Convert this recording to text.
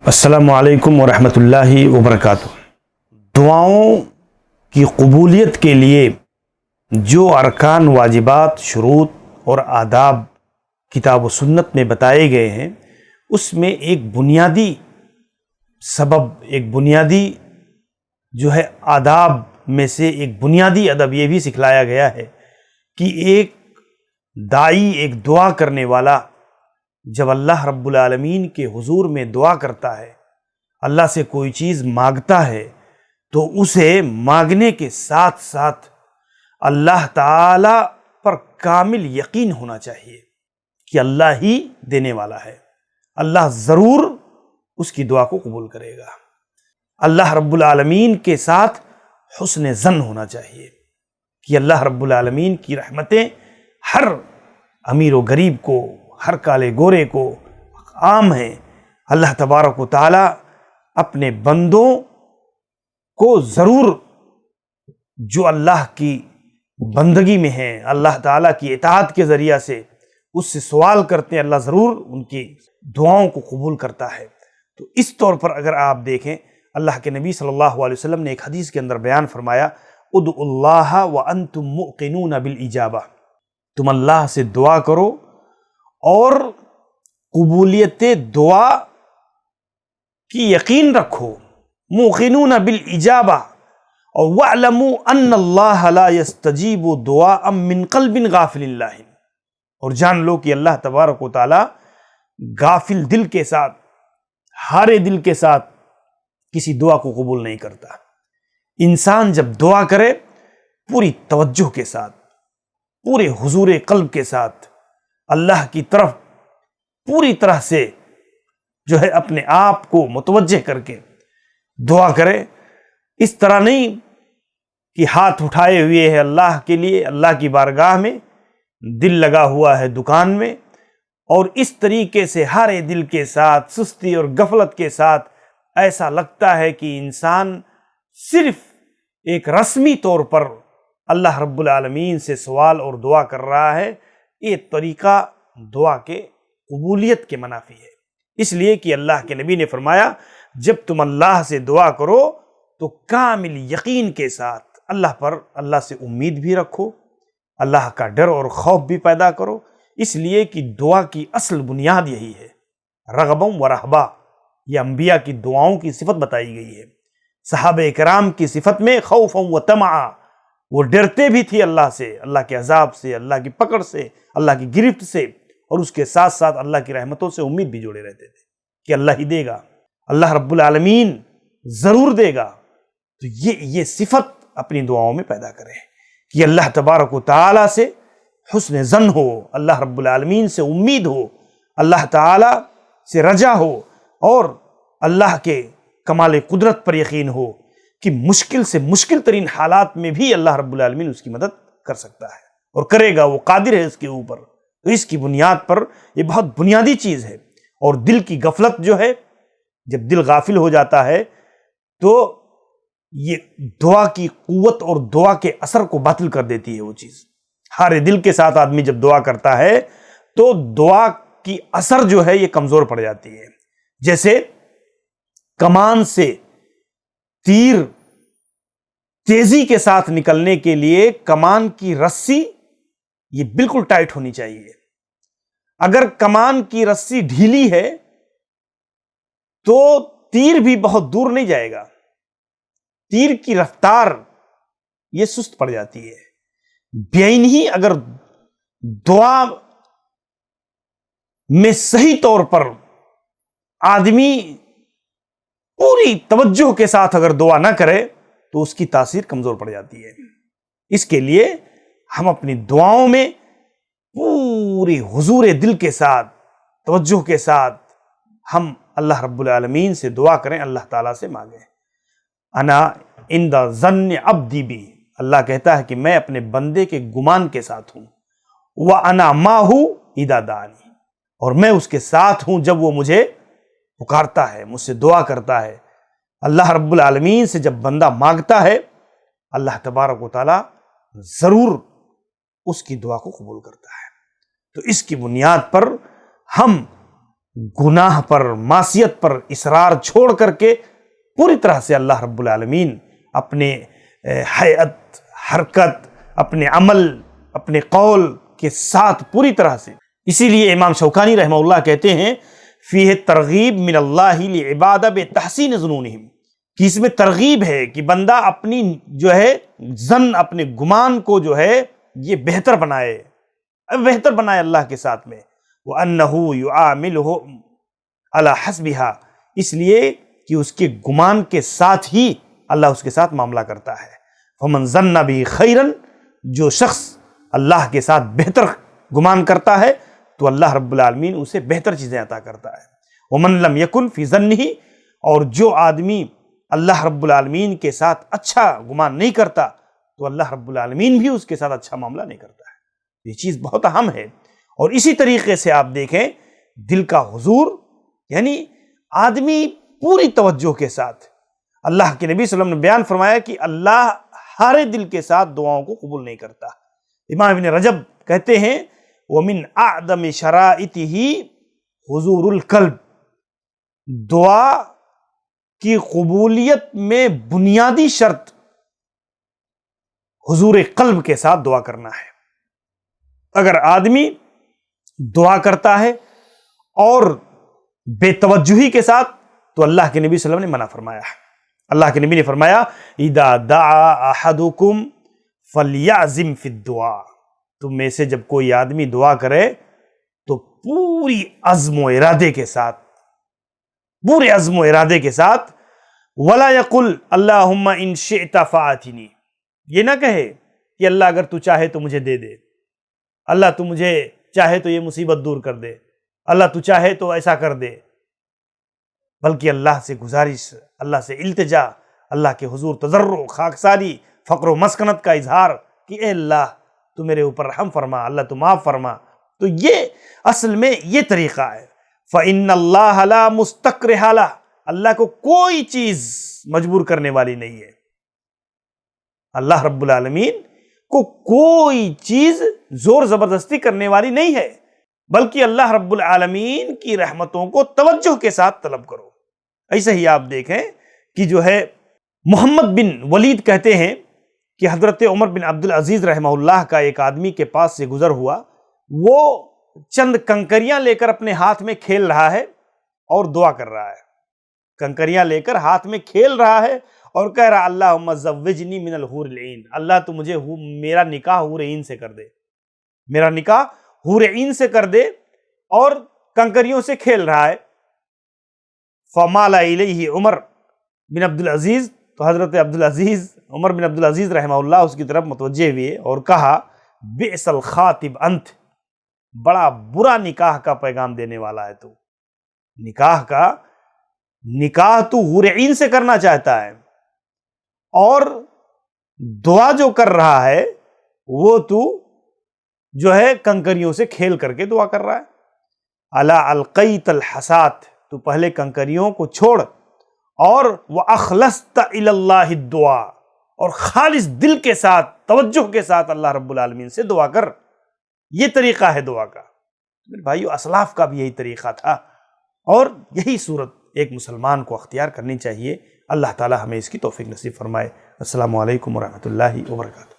السلام علیکم ورحمۃ اللہ وبرکاتہ۔ دعاؤں کی قبولیت کے لیے جو ارکان، واجبات، شروط اور آداب کتاب و سنت میں بتائے گئے ہیں، اس میں ایک بنیادی سبب، ایک بنیادی جو ہے آداب میں سے ایک بنیادی ادب یہ بھی سکھلایا گیا ہے کہ ایک داعی، ایک دعا کرنے والا جب اللہ رب العالمین کے حضور میں دعا کرتا ہے، اللہ سے کوئی چیز مانگتا ہے، تو اسے مانگنے کے ساتھ ساتھ اللہ تعالی پر کامل یقین ہونا چاہیے کہ اللہ ہی دینے والا ہے، اللہ ضرور اس کی دعا کو قبول کرے گا۔ اللہ رب العالمین کے ساتھ حسن ظن ہونا چاہیے کہ اللہ رب العالمین کی رحمتیں ہر امیر و غریب کو، ہر کالے گورے کو عام ہیں۔ اللہ تبارک و تعالی اپنے بندوں کو ضرور، جو اللہ کی بندگی میں ہیں، اللہ تعالیٰ کی اطاعت کے ذریعہ سے اس سے سوال کرتے ہیں، اللہ ضرور ان کی دعاؤں کو قبول کرتا ہے۔ تو اس طور پر اگر آپ دیکھیں، اللہ کے نبی صلی اللہ علیہ وسلم نے ایک حدیث کے اندر بیان فرمایا، ادعوا اللہ وانتم موقنون بالاجابہ، تم اللہ سے دعا کرو اور قبولیت دعا کی یقین رکھو، موقنون بالاجابہ، اور وَاعْلَمُوا أَنَّ اللَّهَ لَا يَسْتَجِيبُ دُعَاءً مِّن قَلْبٍ غَافِلٍ لَّهٍ، اور جان لو کہ اللہ تبارک و تعالی غافل دل کے ساتھ، ہارے دل کے ساتھ کسی دعا کو قبول نہیں کرتا۔ انسان جب دعا کرے پوری توجہ کے ساتھ، پورے حضور قلب کے ساتھ، اللہ کی طرف پوری طرح سے جو ہے اپنے آپ کو متوجہ کر کے دعا کرے، اس طرح نہیں کہ ہاتھ اٹھائے ہوئے ہے اللہ کے لیے، اللہ کی بارگاہ میں، دل لگا ہوا ہے دکان میں، اور اس طریقے سے ہارے دل کے ساتھ، سستی اور غفلت کے ساتھ ایسا لگتا ہے کہ انسان صرف ایک رسمی طور پر اللہ رب العالمین سے سوال اور دعا کر رہا ہے۔ یہ طریقہ دعا کے قبولیت کے منافی ہے، اس لیے کہ اللہ کے نبی نے فرمایا، جب تم اللہ سے دعا کرو تو کامل یقین کے ساتھ اللہ پر، اللہ سے امید بھی رکھو، اللہ کا ڈر اور خوف بھی پیدا کرو، اس لیے کہ دعا کی اصل بنیاد یہی ہے۔ رغبم و رہبہ، یہ انبیاء کی دعاؤں کی صفت بتائی گئی ہے۔ صحابہ کرام کی صفت میں خوفم و طمعا، وہ ڈرتے بھی تھے اللہ سے، اللہ کے عذاب سے، اللہ کی پکڑ سے، اللہ کی گرفت سے، اور اس کے ساتھ ساتھ اللہ کی رحمتوں سے امید بھی جوڑے رہتے تھے کہ اللہ ہی دے گا، اللہ رب العالمین ضرور دے گا۔ تو یہ صفت اپنی دعاؤں میں پیدا کرے کہ اللہ تبارک و تعالی سے حسن ظن ہو، اللہ رب العالمین سے امید ہو، اللہ تعالی سے رجا ہو، اور اللہ کے کمال قدرت پر یقین ہو کہ مشکل سے مشکل ترین حالات میں بھی اللہ رب العالمین اس کی مدد کر سکتا ہے اور کرے گا، وہ قادر ہے اس کے اوپر۔ تو اس کی بنیاد پر یہ بہت بنیادی چیز ہے۔ اور دل کی غفلت جو ہے، جب دل غافل ہو جاتا ہے تو یہ دعا کی قوت اور دعا کے اثر کو باطل کر دیتی ہے وہ چیز۔ ہارے دل کے ساتھ آدمی جب دعا کرتا ہے تو دعا کی اثر جو ہے یہ کمزور پڑ جاتی ہے۔ جیسے کمان سے تیر تیزی کے ساتھ نکلنے کے لیے کمان کی رسی یہ بالکل ٹائٹ ہونی چاہیے۔ اگر کمان کی رسی ڈھیلی ہے تو تیر بھی بہت دور نہیں جائے گا، تیر کی رفتار یہ سست پڑ جاتی ہے۔ بیعین ہی اگر دعا میں صحیح طور پر آدمی پوری توجہ کے ساتھ اگر دعا نہ کرے تو اس کی تاثیر کمزور پڑ جاتی ہے۔ اس کے لیے ہم اپنی دعاؤں میں پوری حضور دل کے ساتھ، توجہ کے ساتھ ہم اللہ رب العالمین سے دعا کریں، اللہ تعالیٰ سے مانگیں۔ انا عند ظن عبدی بی، اللہ کہتا ہے کہ میں اپنے بندے کے گمان کے ساتھ ہوں۔ وانا معہ اذا دعانی، اور میں اس کے ساتھ ہوں جب وہ مجھے پکارتا ہے، مجھ سے دعا کرتا ہے۔ اللہ رب العالمین سے جب بندہ مانگتا ہے، اللہ تبارک و تعالی ضرور اس کی دعا کو قبول کرتا ہے۔ تو اس کی بنیاد پر ہم گناہ پر، معصیت پر اصرار چھوڑ کر کے پوری طرح سے اللہ رب العالمین اپنے حیات، حرکت، اپنے عمل، اپنے قول کے ساتھ پوری طرح سے. اسی لیے امام شوکانی رحمہ اللہ کہتے ہیں فیہ ترغیب من اللہ لعباد بتحسین ظنونہم، کہ اس میں ترغیب ہے کہ بندہ اپنی جو ہے ظن، اپنے گمان کو جو ہے یہ بہتر بنائے اللہ کے ساتھ میں. وَأَنَّهُ يُعَامِلُهُ عَلَى حَسْبِهَا، اس لیے کہ اس کے گمان کے ساتھ ہی اللہ اس کے ساتھ معاملہ کرتا ہے. فَمَنْ ظَنَّ بِهِ خَيْرًا، جو شخص اللہ کے ساتھ بہتر گمان کرتا ہے تو اللہ رب العالمین اسے بہتر چیزیں عطا کرتا ہے. وَمَنْ لَمْ يَكُنْ فِي ظَنِّهِ، اور جو آدمی اللہ رب العالمین کے ساتھ اچھا گمان نہیں کرتا تو اللہ رب العالمین بھی اس کے ساتھ اچھا معاملہ نہیں کرتا ہے. یہ چیز بہت اہم ہے. اور اسی طریقے سے آپ دیکھیں دل کا حضور، یعنی آدمی پوری توجہ کے ساتھ، اللہ کے نبی صلی اللہ علیہ وسلم نے بیان فرمایا کہ اللہ ہارے دل کے ساتھ دعاؤں کو قبول نہیں کرتا. امام ابن رجب کہتے ہیں وَمِنْ أَعْظَمِ شَرَائِطِهِ حضور القلب، دعا کی قبولیت میں بنیادی شرط حضور قلب کے ساتھ دعا کرنا ہے. اگر آدمی دعا کرتا ہے اور بے توجہی کے ساتھ تو اللہ کے نبی صلی اللہ علیہ وسلم نے منع فرمایا ہے. اللہ کے نبی نے فرمایا اذا دعا احدکم فلیعزم فی الدعاء، تم میں سے جب کوئی آدمی دعا کرے تو پوری عزم و ارادے کے ساتھ، پورے عزم و ارادے کے ساتھ، ولا یقل اللہم ان شئت فآتنی، یہ نہ کہے کہ اللہ اگر تو چاہے تو مجھے دے دے، اللہ تو مجھے چاہے تو یہ مصیبت دور کر دے، اللہ تو چاہے تو ایسا کر دے، بلکہ اللہ سے گزارش، اللہ سے التجا، اللہ کے حضور تضرع، خاکساری، فقر و مسکنت کا اظہار کہ اے اللہ تو میرے اوپر رحم فرما، اللہ تو معاف فرما. تو یہ اصل میں یہ طریقہ ہے. فَإِنَّ اللَّهَ لَا مُسْتَكْرِهَ لَهُ، اللہ کو کوئی چیز مجبور کرنے والی نہیں ہے. اللہ رب العالمین کو کوئی چیز زور زبردستی کرنے والی نہیں ہے، بلکہ اللہ رب العالمین کی رحمتوں کو توجہ کے ساتھ طلب کرو. ایسے ہی آپ دیکھیں کہ جو ہے محمد بن ولید کہتے ہیں کہ حضرت عمر بن عبدالعزیز رحمہ اللہ کا ایک آدمی کے پاس سے گزر ہوا، وہ چند کنکریاں لے کر اپنے ہاتھ میں کھیل رہا ہے اور دعا کر رہا ہے. کنکریاں لے کر ہاتھ میں کھیل رہا ہے اور کہہ رہا اللہم زوجنی من الحور العین، اللہ تو مجھے میرا نکاح حور عین سے کر دے، میرا نکاح حور عین سے کر دے، اور کنکریوں سے کھیل رہا ہے. فمال الیہ عمر بن عبدالعزیز، تو حضرت عمر بن عبدالعزیز رحمہ اللہ اس کی طرف متوجہ ہوئے اور کہا بئس الخاطب انت، بڑا برا نکاح کا پیغام دینے والا ہے تو. نکاح تو حور عین سے کرنا چاہتا ہے اور دعا جو کر رہا ہے وہ تو جو ہے کنکریوں سے کھیل کر کے دعا کر رہا ہے. الا القیت الحسات، تو پہلے کنکریوں کو چھوڑ اور وَأَخْلَصْتَ إِلَى اللَّهِ الدُّعَاء، اور خالص دل کے ساتھ، توجہ کے ساتھ اللہ رب العالمین سے دعا کر. یہ طریقہ ہے دعا کا. میرے بھائیو، اسلاف کا بھی یہی طریقہ تھا اور یہی صورت ایک مسلمان کو اختیار کرنی چاہیے. اللہ تعالی ہمیں اس کی توفیق نصیب فرمائے. السلام علیکم ورحمۃ اللہ وبرکاتہ.